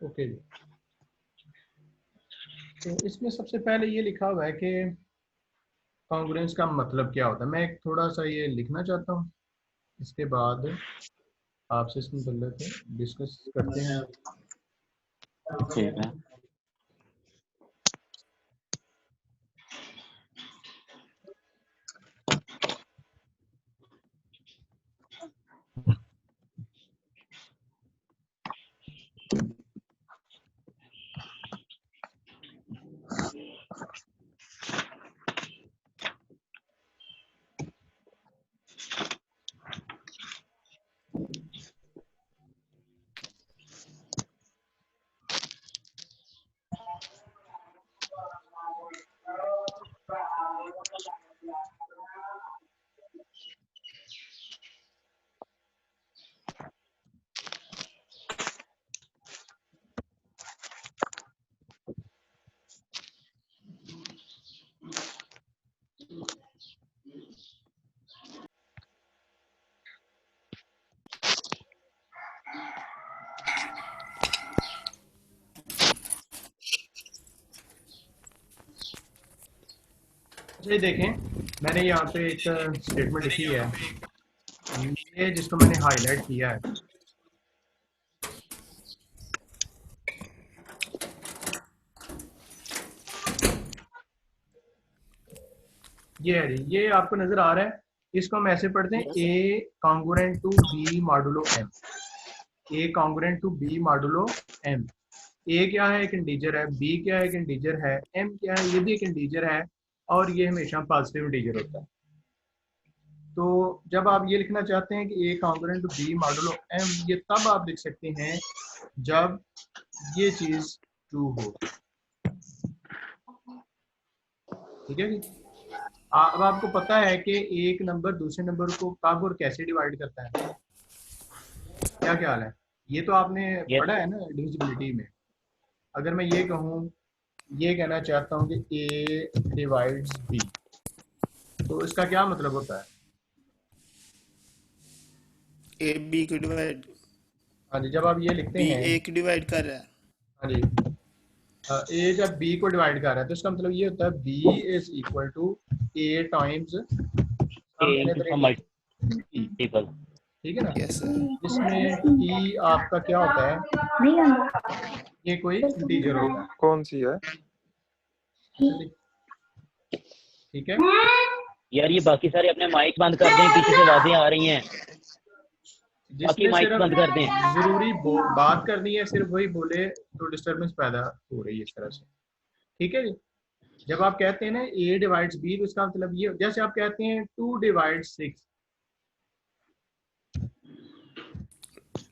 Okay जी। तो इसमें सबसे पहले ये लिखा हुआ है कि कॉन्ग्रुएंस का मतलब क्या होता है। मैं एक थोड़ा सा ये लिखना चाहता हूँ, इसके बाद आपसे इस मतलब डिस्कस करते हैं। ठीक है। ये देखें, मैंने यहाँ पे एक स्टेटमेंट लिखी है, ये जिसको मैंने हाईलाइट किया है, ये है जी, ये आपको नजर आ रहा है। इसको हम ऐसे पढ़ते हैं, a congruent to b modulo m. A congruent to b modulo m. A क्या है, एक इंटीजर है, बी क्या है, एक इंटीजर है, एम क्या है, ये भी एक इंटीजर है, और ये हमेशा पॉजिटिव इंटीजर होता है। तो जब आप ये लिखना चाहते हैं कि a congruent to b modulo m, ये तब आप लिख सकते हैं जब ये चीज ट्रू हो। ठीक है जी। अब आपको पता है कि एक नंबर दूसरे नंबर को कब और कैसे डिवाइड करता है, क्या ख्याल है? ये तो आपने यस पढ़ा है ना डिविजिबिलिटी में। अगर मैं ये कहूँ, ये कहना चाहता हूँ कि ए डिवाइड्स बी, तो इसका क्या मतलब होता है? ए बी को डिवाइड, हाँ जी, जब आप ये लिखते बी हैं, ए को डिवाइड कर रहा है। हाँ जी, ए जब बी को डिवाइड कर रहा है तो इसका मतलब ये होता है b is equal to a times a some into another some integer e. Multiple. ठीक है ना, यस सर। जिसमें ई आपका क्या होता है, ये कोई इंटीजर होता है। कौन सी है? ठीक है, यार ये बाकी सारे अपने माइक बंद कर दें, पीछे से आवाजें आ रही हैं। बाकी जिसने माइक सिर्फ बंद कर दें। जरूरी बात करनी है, सिर्फ वही बोले, तो डिस्टरबेंस पैदा हो रही है इस तरह से। ठीक है जी। जब आप कहते हैं ना ए डिवाइड्स बी, तो इसका मतलब ये, जैसे आप कहते हैं 2 डिवाइड 6,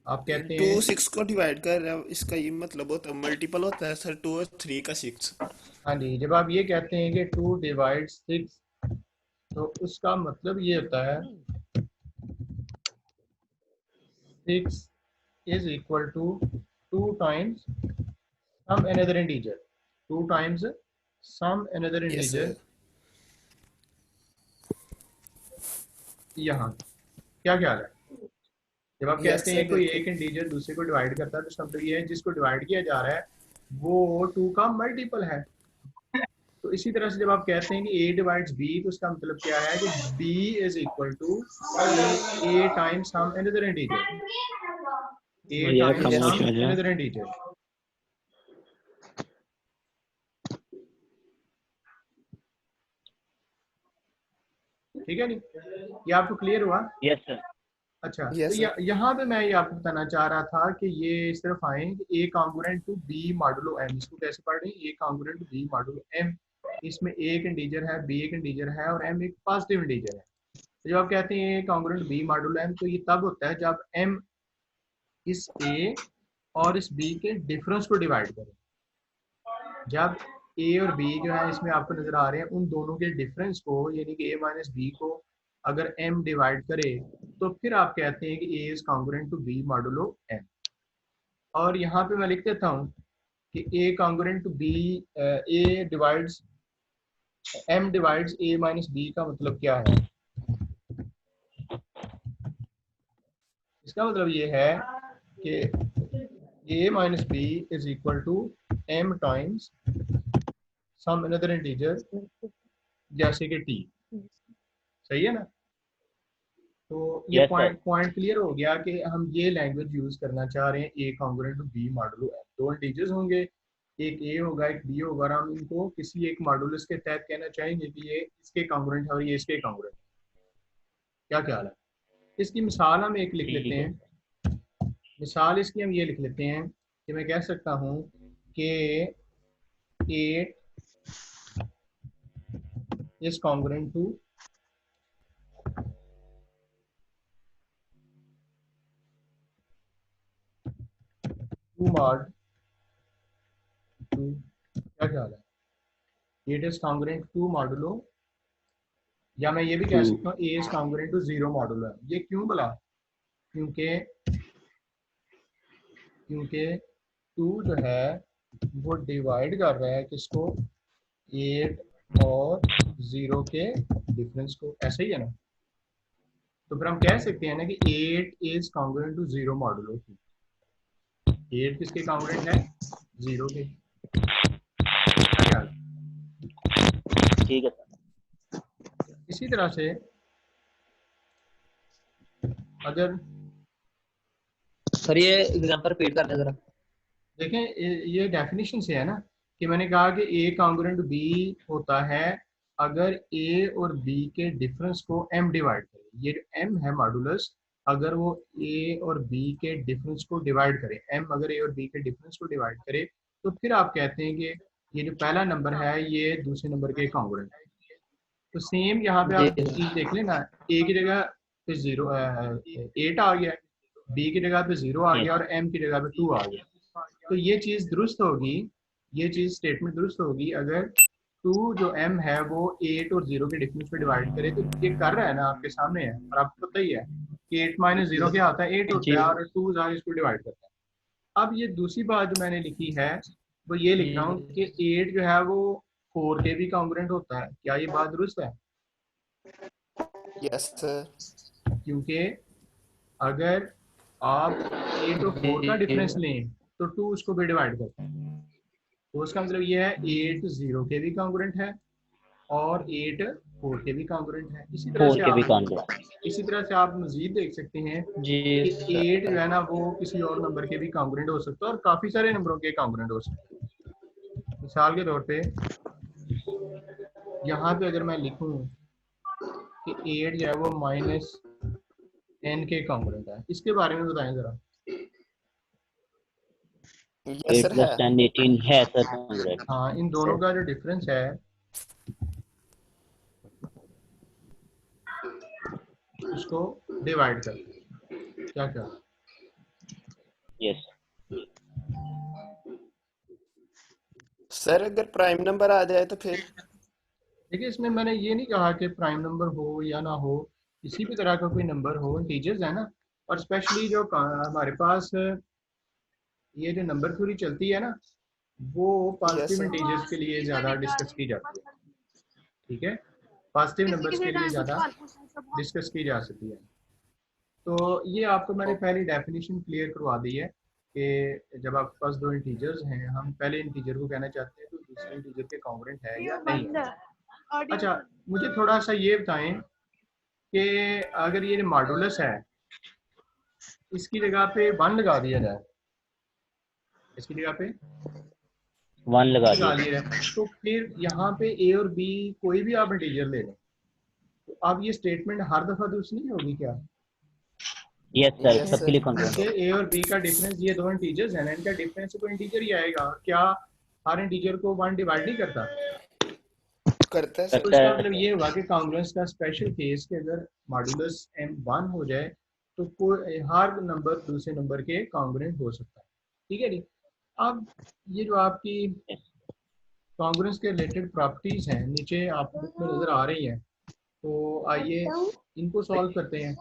आप कहते टू हैं, सिक्स को डिवाइड कर रहा है, इसका ये मतलब होता है मल्टीपल होता है सर, 2 और 3 का 6। हाँ जी, जब आप ये कहते हैं कि 2 डिवाइड 6, तो उसका मतलब ये होता है 6 is equal to 2 times some another integer, 2 times some another yes integer. Sir. यहाँ क्या ख्याल है? जब आप कहते यस हैं सर कोई बिल्कुल। एक इंटीजर दूसरे को डिवाइड करता है, तो इसका मतलब ये है जिसको डिवाइड किया जा रहा है वो 2 का मल्टीपल है। तो इसी तरह से जब आप कहते हैं कि ए डिवाइड्स बी, तो इसका मतलब क्या है कि b is equal to a times some another integer, a यार टाइम्स यस खामोश सम हो जा। Another integer. ठीक है नी, ये आपको क्लियर हुआ? Yes sir. अच्छा, तो यस सर। यहाँ पे मैं ये आपको बताना चाह रहा था कि ये सिर्फ आए कि a congruent to b modulo m, इसको कैसे पढ़ रहे हैं, a congruent to b modulo m. इसमें ए एक इंटीजर है, बी एक इंटीजर है, और एम एक पॉजिटिव इंटीजर है। तो जब आप कहते हैं a congruent B modulo M, तो ये तब होता है जब एम इस ए और इस बी के डिफरेंस को डिवाइड करें। जब ए और बी जो है इसमें आपको नजर आ रहे हैं, उन दोनों के डिफरेंस को, यानी कि ए माइनस बी को अगर एम डिवाइड करे, तो फिर आप कहते हैं कि a is congruent to b modulo m. और यहाँ पे मैं लिख देता हूँ कि a congruent to b, a divides m divides a minus b का मतलब क्या है? इसका मतलब ये है कि a minus b is equal to m times some another integer जैसे कि t। सही है ना? तो ये यस सर। पॉइंट क्लियर हो गया कि हम ये लैंग्वेज यूज करना चाह रहे हैं, a congruent to b modulo m. दो इंटीजर्स होंगे, एक ए होगा एक बी होगा, और हम इनको किसी एक मॉडुलस के तहत कहना चाहेंगे कि ये इसके कॉन्ग्रुएंट है और ये इसके कॉन्ग्रुएंट है। क्या ख्याल है? इसकी मिसाल हम एक लिख लेते ठीक है। हैं। मिसाल इसकी हम ये लिख लेते हैं कि मैं कह सकता हूँ कि 8 इज कॉन्ग्रुएंट टू 2 mod 2। क्या ख्याल है? 8 इज कॉन्ग्रुएंट टू मॉडुलो, या मैं ये भी कह टू। सकता हूँ ए इज कॉन्ग्रुएंट टू 0 मॉडुलो है। ये क्यों बोला? क्योंकि क्योंकि 2 जो है वो डिवाइड कर रहा है किसको? 8 और 0 के डिफरेंस को। ऐसे ही है ना? तो फिर हम कह सकते हैं ना कि 8 इज कॉन्ग्रुएंट टू 0 मॉडुलो 2। 8 किसके कॉन्ग्रुएंट है? 0 के। क्या ख्याल है? ठीक है सर। इसी तरह से अगर सर ये एग्जांपल रिपीट करना जरा। देखें, ये डेफिनेशन से है ना कि मैंने कहा कि ए कॉन्ग्रुएंट बी होता है अगर ए और बी के डिफरेंस को m डिवाइड करे। ये जो m है मॉडुलस, अगर वो a और b के डिफरेंस को डिवाइड करे, m अगर a और b के डिफरेंस को डिवाइड करे, तो फिर आप कहते हैं कि ये जो पहला नंबर है ये दूसरे नंबर के कॉन्ग्रुएंट है। तो सेम यहाँ पे जी आप चीज देख लेना, a की जगह पे 0 8 आ गया, b की जगह पे 0 आ गया यस। और m की जगह पे 2 आ गया। तो ये चीज दुरुस्त होगी, ये चीज स्टेटमेंट दुरुस्त होगी अगर 2 जो m है वो 8 और 0 के डिफरेंस पे डिवाइड करे। तो ये कर रहा है ना, आपके सामने है और आपको पता ही है कि 8 माइनस 0 क्या होता है? 8 जी होता है, और 2 इसको डिवाइड करता है। अब ये दूसरी बात जो मैंने लिखी है वो ये लिख रहा हूँ कि 8 जो है वो 4 के भी कॉन्ग्रुएंट होता है। क्या ये बात दुरुस्त है? Yes sir. क्योंकि अगर आप 8 और 4 का जी। डिफरेंस लें तो 2 उसको भी डिवाइड करता है। तो उसका मतलब ये है 8 0 के भी कॉन्ग्रुएंट है और 8 4 के भी कॉन्ग्रुएंट है। फोर के भी कॉन्ग्रुएंट। इसी तरह से आप मजीद देख सकते हैं जी कि 8 जो सर। है ना वो किसी और नंबर के भी कॉन्ग्रुएंट हो सकता है और काफी सारे नंबरों के कॉन्ग्रुएंट हो सकते हैं। मिसाल के तौर पे यहाँ पे अगर मैं लिखूं कि 8 जो है वो माइनस n के कॉन्ग्रुएंट है, इसके बारे में बताएं जरा। यस 8 सर है। प्लस 10 18 है सर कॉन्ग्रुएंट। हाँ, इन दोनों का जो डिफरेंस है उसको डिवाइड कर। क्या क्या? यस। सर अगर प्राइम नंबर आ जाए तो फिर? देखिए, इसमें मैंने ये नहीं कहा कि प्राइम नंबर हो या ना हो, किसी भी तरह का कोई नंबर हो, इंटीजर्स है ना। और स्पेशली जो हमारे पास ये जो नंबर थ्योरी चलती है ना, वो यस पॉजिटिव सर। इंटीजर्स के लिए ज़्यादा डिस्कस की जाती है। ठीक है, पॉजिटिव नंबर्स के लिए ज़्यादा डिस्कस की जा सकती है। तो ये आपको मैंने पहली डेफिनेशन क्लियर करवा दी है कि जब आपके पास दो इंटीजर्स हैं, हम पहले इंटीजर को कहना चाहते हैं तो दूसरे इंटीजर के कॉन्ग्रुएंट है या नहीं है। अच्छा, मुझे थोड़ा सा ये बताएं कि अगर ये मॉडुलस है, इसकी जगह पे 1 लगा दिया जाए, इसकी जगह पे 1 लगा लगा दिया दिया जाए। जाए, तो फिर यहाँ पे ए और बी कोई भी आप इंटीजर ले लें, तो अब ये स्टेटमेंट हर दफा दूसरी नहीं होगी क्या? यस सर, यस सबके सर। लिए कॉन्ग्रुएंट क्योंकि होगा। ए और बी का डिफरेंस, ये दो इंटीजर्स हैं ना, इनका डिफरेंस तो इंटीजर ही आएगा। और क्या हर इंटीजर को 1 डिवाइड नहीं करता? करता है तो सर। करता इसका है मतलब सर। ये हुआ कि कॉन्ग्रुएंस का स्पेशल केस कि अगर मॉडुलस m 1 हो जाए तो कोई हर नंबर दूसरे नंबर के कॉन्ग्रुएंट हो सकता है। ठीक है जी। अब ये जो आपकी कॉन्ग्रुएंस के रिलेटेड प्रॉपर्टीज हैं नीचे आप बुक में नजर आ रही हैं, तो आइए इनको सॉल्व करते हैं।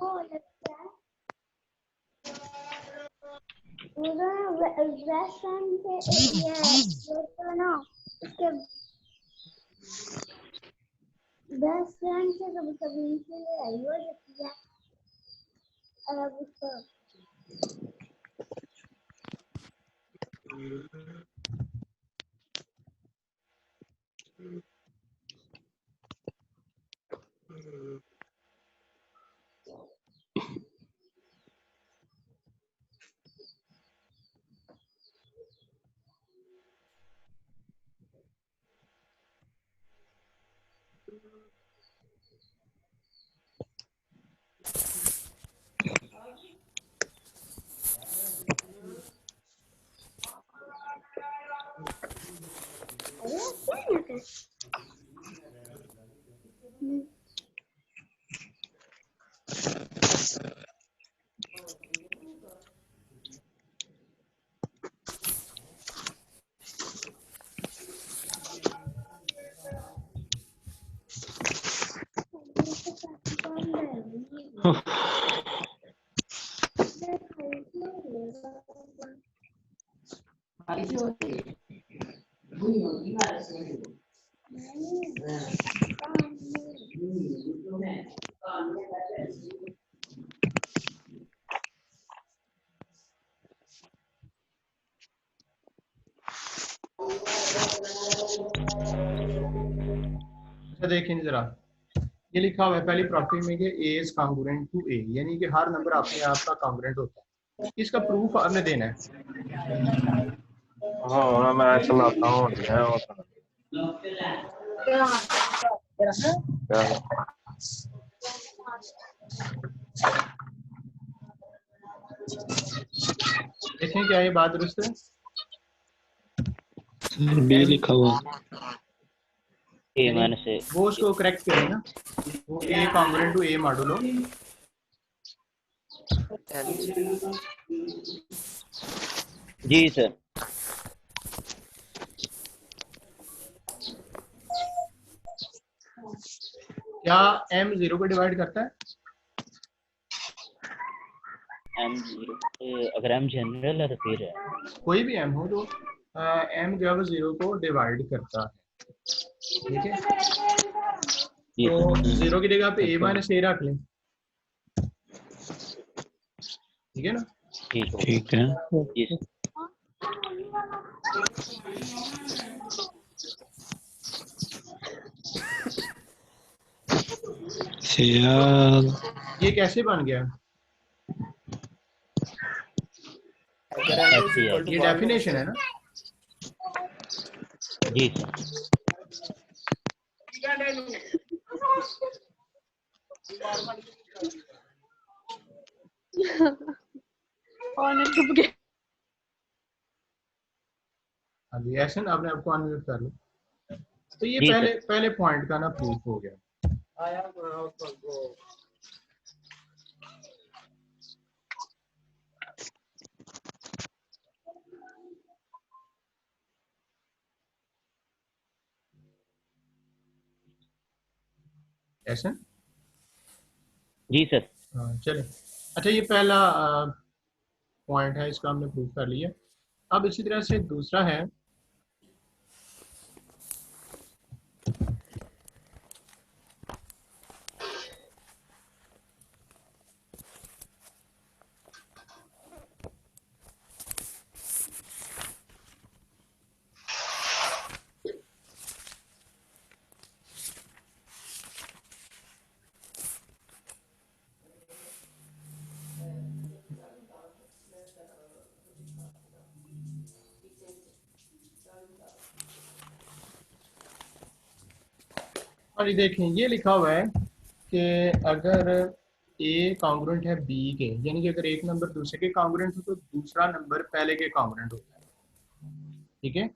अच्छा देखें जरा, ये लिखा हुआ है पहली प्रॉपर्टी में कि ए इज कॉन्ग्रुएंट टू ए, यानी कि हर नंबर अपने आप का कॉन्ग्रुएंट होता है। इसका प्रूफ आपने देना है। हाँ मैं चलाता हूँ देखें क्या ये बात दुरुस्त है? बी लिखा हुआ ए माइनस ए, वो उसको करेक्ट करें ना, वो a congruent to a modulo जी सर। क्या m 0 को डिवाइड करता है? एम जीरो, अगर एम जनरल है तो फिर है। कोई भी m हो तो m जो है वो 0 को डिवाइड करता है, ठीक है? जी तो सर। 0 की जगह पे a माइनस a रख लें, ठीक है ना? ठीक है जी सर। ये कैसे बन गया? ऐसी है ये डेफिनेशन है ना? जी सर। हाँ जी, ऐसे ना आपने आपको अनम्यूट कर लो। तो ये जी पहले सर। पहले पॉइंट का ना प्रूफ हो गया। ऐसे जी सर। हाँ चले। अच्छा ये पहला पॉइंट है, इसका हमने प्रूफ कर लिया। अब इसी तरह से दूसरा है, और ये देखें ये लिखा हुआ है कि अगर ए कॉन्ग्रुएंट है बी के, यानी कि अगर एक नंबर दूसरे के कॉन्ग्रुएंट हो तो दूसरा नंबर पहले के कॉन्ग्रुएंट होता है, ठीक है?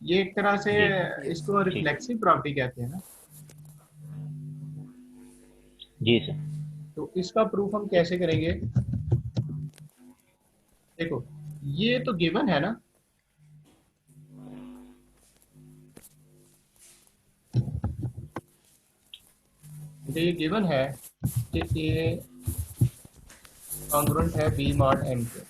ये एक तरह से जी इसको ठीक। रिफ्लेक्सिव प्रॉपर्टी कहते हैं ना। जी सर। तो इसका प्रूफ हम कैसे करेंगे? देखो ये तो गिवन है ना, ये गिवन है कि ए कॉन्ग्रुएंट है बी मॉड एम के,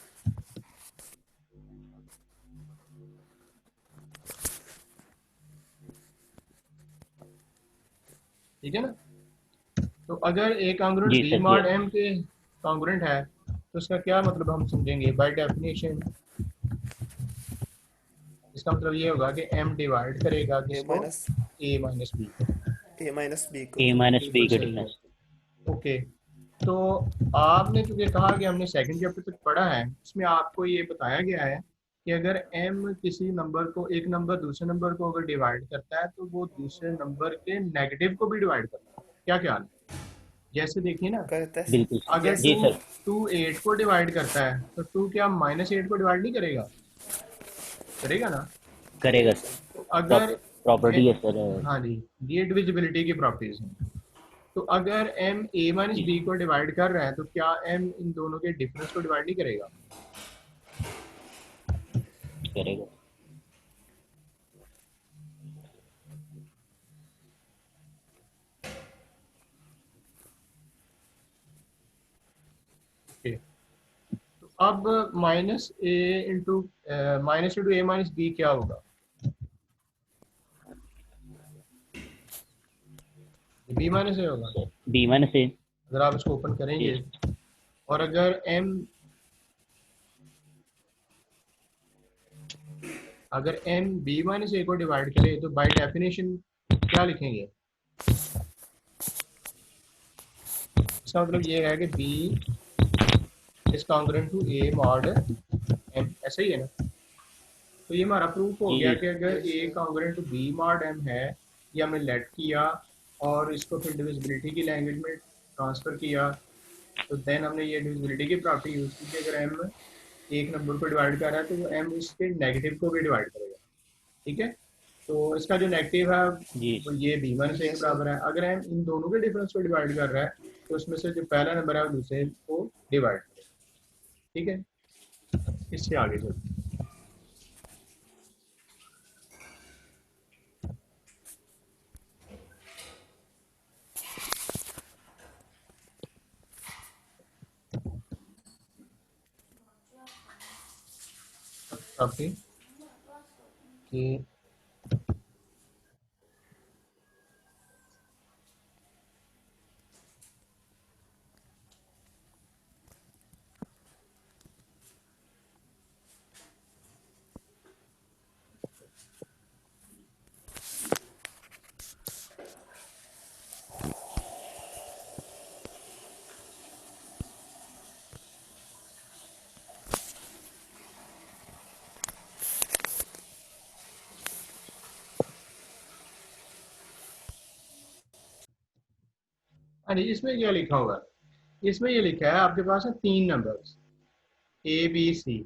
ठीक है ना? तो अगर ए कॉन्ग्रुएंट जी बी सर। मॉड एम के कॉन्ग्रुएंट है तो उसका क्या मतलब हम समझेंगे बाय डेफिनेशन? इसका मतलब ये होगा कि m डिवाइड करेगा ए किसको, माइनस a माइनस b को। बी को। ए माइनस बिल्कुल बी का सही है। डिफरेंस। ओके, तो आपने चूंकि कहा कि हमने सेकंड चैप्टर तक पढ़ा है, उसमें आपको ये बताया गया है कि अगर m किसी नंबर को, एक नंबर दूसरे नंबर को अगर डिवाइड करता है तो वो दूसरे नंबर के नेगेटिव को भी डिवाइड करता है। क्या ख्याल है? जैसे देखिए ना, करता बिल्कुल है, अगर सही। यस। जी टू सर। टू एट को डिवाइड करता है तो टू क्या माइनस एट को डिवाइड नहीं करेगा? करेगा ना? करेगा सर। तो अगर प्रॉपर्टी है सर। हाँ जी, ये डिविजिबिलिटी की प्रॉपर्टीज हैं। तो अगर m a माइनस जी बी को डिवाइड कर रहा है तो क्या m इन दोनों के डिफरेंस को डिवाइड नहीं करेगा? करेगा। ओके, तो अब माइनस इंटू ए माइनस बी क्या होगा? बी माइनस ए होगा। सर बी माइनस ए। अगर आप इसको ओपन जी करेंगे और अगर m b माइनस ए को डिवाइड करे तो बाय डेफिनेशन क्या लिखेंगे? इसका मतलब ये है कि b is congruent to a mod m, ऐसा ही है ना? तो ये हमारा प्रूफ हो जी गया जी कि अगर yes a congruent to b mod m है, ये हमने लेट किया और इसको फिर डिविजिबिलिटी की लैंग्वेज में ट्रांसफर किया, तो देन हमने ये डिविजिबिलिटी की प्रॉपर्टी यूज की कि अगर m एक नंबर को डिवाइड कर रहा है तो वो m इसके नेगेटिव को भी डिवाइड करेगा। ठीक है, तो इसका जो नेगेटिव है जी वो ये b माइनस ए के यस बराबर है। अगर m इन दोनों के डिफरेंस को डिवाइड कर रहा है तो उसमें से जो पहला नंबर है वो दूसरे को डिवाइड करेगा। ठीक है, इससे आगे चलते काफी कि हाँ जी, इसमें क्या लिखा हुआ है? इसमें ये लिखा है आपके पास है तीन नंबर्स ए बी सी।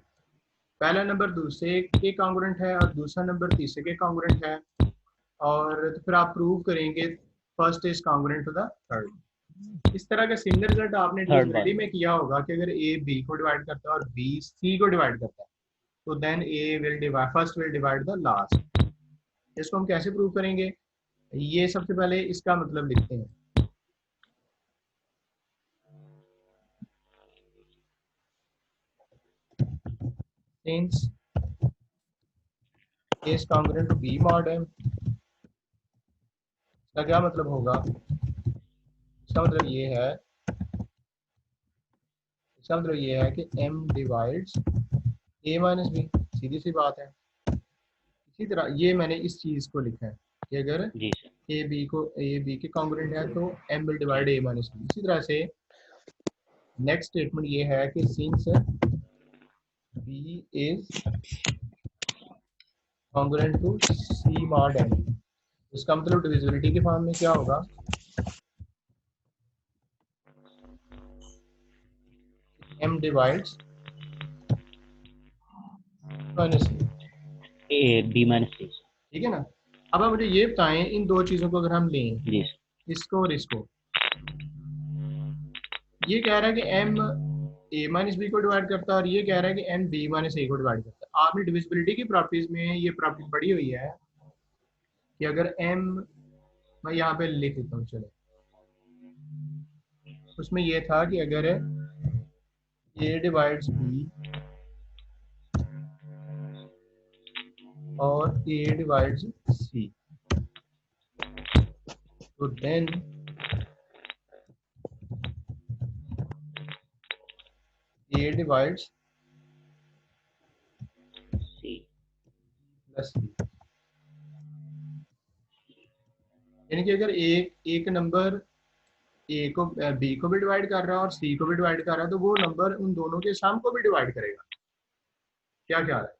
पहला नंबर दूसरे के कॉन्ग्रुएंट है और दूसरा नंबर तीसरे के कॉन्ग्रुएंट है, और तो फिर आप प्रूव करेंगे first is congruent to the third. इस तरह का सिमिलर रिजल्ट आपने थर्ड वन। डिविजिबिलिटी में किया होगा कि अगर ए बी को डिवाइड करता है और बी सी को डिवाइड करता है तो then a will divide, first will divide the last. इसको हम कैसे प्रूव करेंगे? ये सबसे पहले इसका मतलब लिखते हैं। Since a is congruent to b mod m, इसका क्या मतलब होगा? इसका मतलब ये है, इसका मतलब ये है कि m divides a minus b, सीधी सी बात है। इसी तरह ये मैंने इस चीज को लिखा है कि अगर जी सर। ए बी के कॉन्ग्रुएंट है तो m will divide a minus b. इसी तरह से नेक्स्ट स्टेटमेंट ये है कि since b is congruent to c mod m, इसका मतलब डिविजिबिलिटी के फॉर्म में क्या होगा? m divides minus c। A b minus c. ठीक है ना? अब आप मुझे ये बताएं, इन दो चीजों को अगर हम लें, जी सर। इसको और इसको, ये कह रहा है कि m a माइनस बी को डिवाइड करता है और ये कह रहा है कि m b माइनस a को डिवाइड करता है। आपने डिविजिबिलिटी की प्रॉपर्टीज में ये प्रॉपर्टी पढ़ी हुई है कि अगर m, मैं यहाँ पे लिख देता हूँ चलो, उसमें ये था कि अगर a डिवाइड्स b और a डिवाइड्स c, तो then a divides c. Plus c, यानी कि अगर एक नंबर ए को बी को भी डिवाइड कर रहा है और सी को भी डिवाइड कर रहा है तो वो नंबर उन दोनों के सम को भी डिवाइड करेगा। क्या ख्याल है?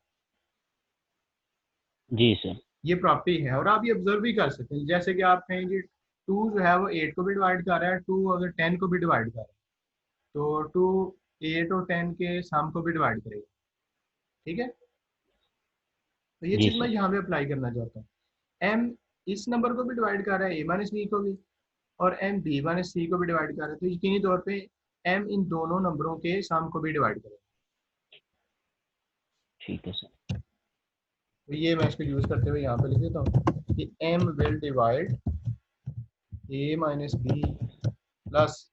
जी सर। ये प्रॉपर्टी है और आप ये ऑब्जर्व भी कर सकते हैं, जैसे कि आप कहेंगे 2 जो है वो 8 को भी डिवाइड कर रहा है, 2 अगर 10 को भी डिवाइड कर रहा है तो 2 8 और 10 के सम को भी डिवाइड करेगा। ठीक है, तो ये जी चीज मैं सर। यहाँ पे अप्लाई करना चाहता हूँ। एम इस नंबर को भी डिवाइड कर रहा है, ए माइनस बी को भी, और एम बी माइनस सी को भी डिवाइड कर रहा है, तो यकीनी तौर पे एम इन दोनों नंबरों के सम को भी डिवाइड करेगा। ठीक है सर। तो ये मैं इसको यूज करते हुए यहाँ पे लिख देता हूँ कि m will divide a minus b plus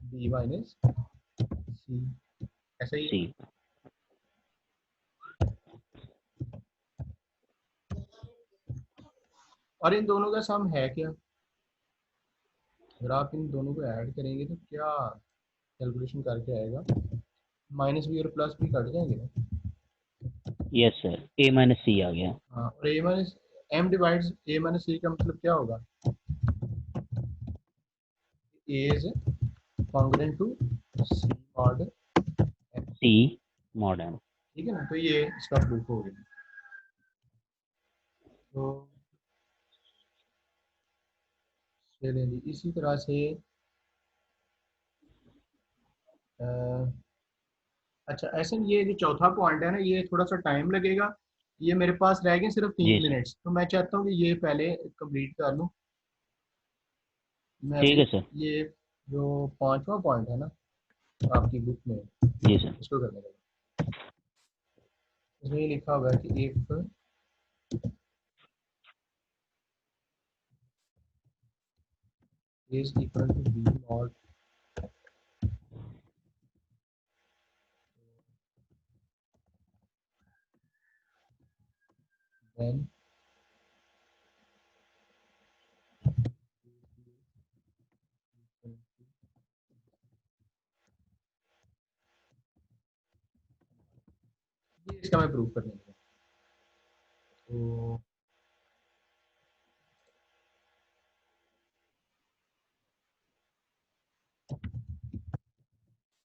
b minus c, ऐसा ही है। सी। और इन दोनों का सम है क्या? अगर आप इन दोनों को ऐड करेंगे तो क्या कैलकुलेशन करके आएगा? माइनस बी और प्लस बी कट जाएंगे ना। Yes sir, a minus c आ गया। हाँ, और a minus m divides a minus c का मतलब क्या होगा? A is congruent to c mod m. C mod m. ठीक है ना, तो ये इसका प्रूफ हो गया। तो चलिए जी, इसी तरह से अच्छा ऐसे ये जो चौथा पॉइंट है ना, ये थोड़ा सा टाइम लगेगा, ये मेरे पास रह गए सिर्फ जी 3 सर। मिनट्स, तो मैं चाहता हूँ कि ये पहले कंप्लीट कर लूँ। मैं ठीक अभी है सर। ये जो 5वां पॉइंट है ना आपकी बुक में, जी सर। इसको करने लगा। इसमें ये लिखा हुआ है कि if is equal to b not then ये इसका मैं प्रूफ करने लगा। तो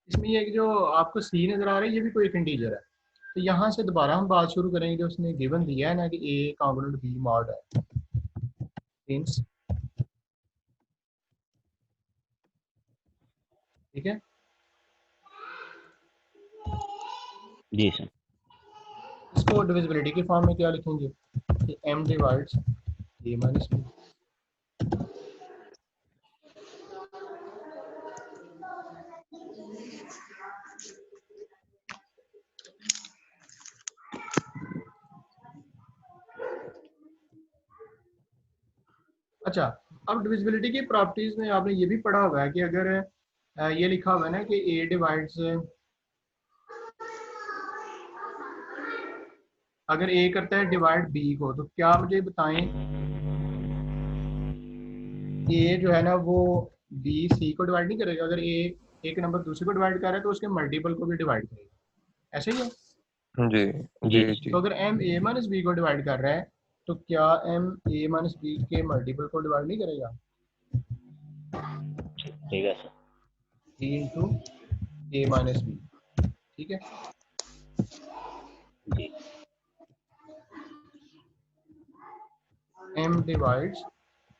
इसमें ये जो आपको सी नजर आ रहा है ये भी कोई एक इंटीजर है, तो यहाँ से दोबारा हम बात शुरू करेंगे। जो उसने गिवन दिया है ना कि ए कॉन्ग्रुएंट बी मॉड है, सिंस, ठीक है, जी सर। इसको डिविजिबिलिटी के फॉर्म में क्या लिखेंगे कि M divides a minus B. अच्छा, अब डिविजिबिलिटी की प्रॉपर्टीज में आपने ये भी पढ़ा हुआ है कि अगर ये लिखा हुआ है ना कि ए डिवाइड्स, अगर ए करता है डिवाइड बी को, तो क्या मुझे बताएं ए जो है ना वो बी सी को डिवाइड नहीं करेगा? अगर ए एक नंबर दूसरे को डिवाइड कर रहा है तो उसके मल्टीपल को भी डिवाइड करेगा, ऐसे ही है। जी जी जी सर। जी। तो अगर एम ए माइनस बी को डिवाइड कर रहा है तो क्या एम ए माइनस बी के मल्टीपल को डिवाइड नहीं करेगा? ठीक है सर। ए इंटू ए माइनस बी, ठीक है। जी। एम डिवाइड्स,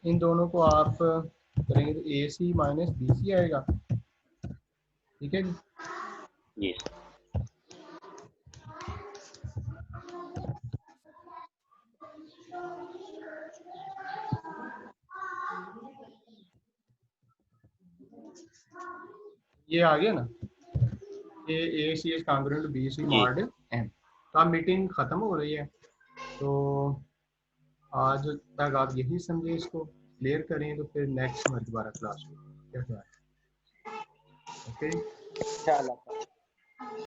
इन दोनों को आप करेंगे तो ए सी माइनस बी सी आएगा, ठीक है जी। जी सर। ये आ गया ना, a c is congruent b c ji. Mod m. तो अब मीटिंग खत्म हो रही है, तो आज तक आप यही समझे, इसको क्लियर करें तो फिर नेक्स्ट हमारी दोबारा क्लास होगी। क्या ख्याल है? ओके।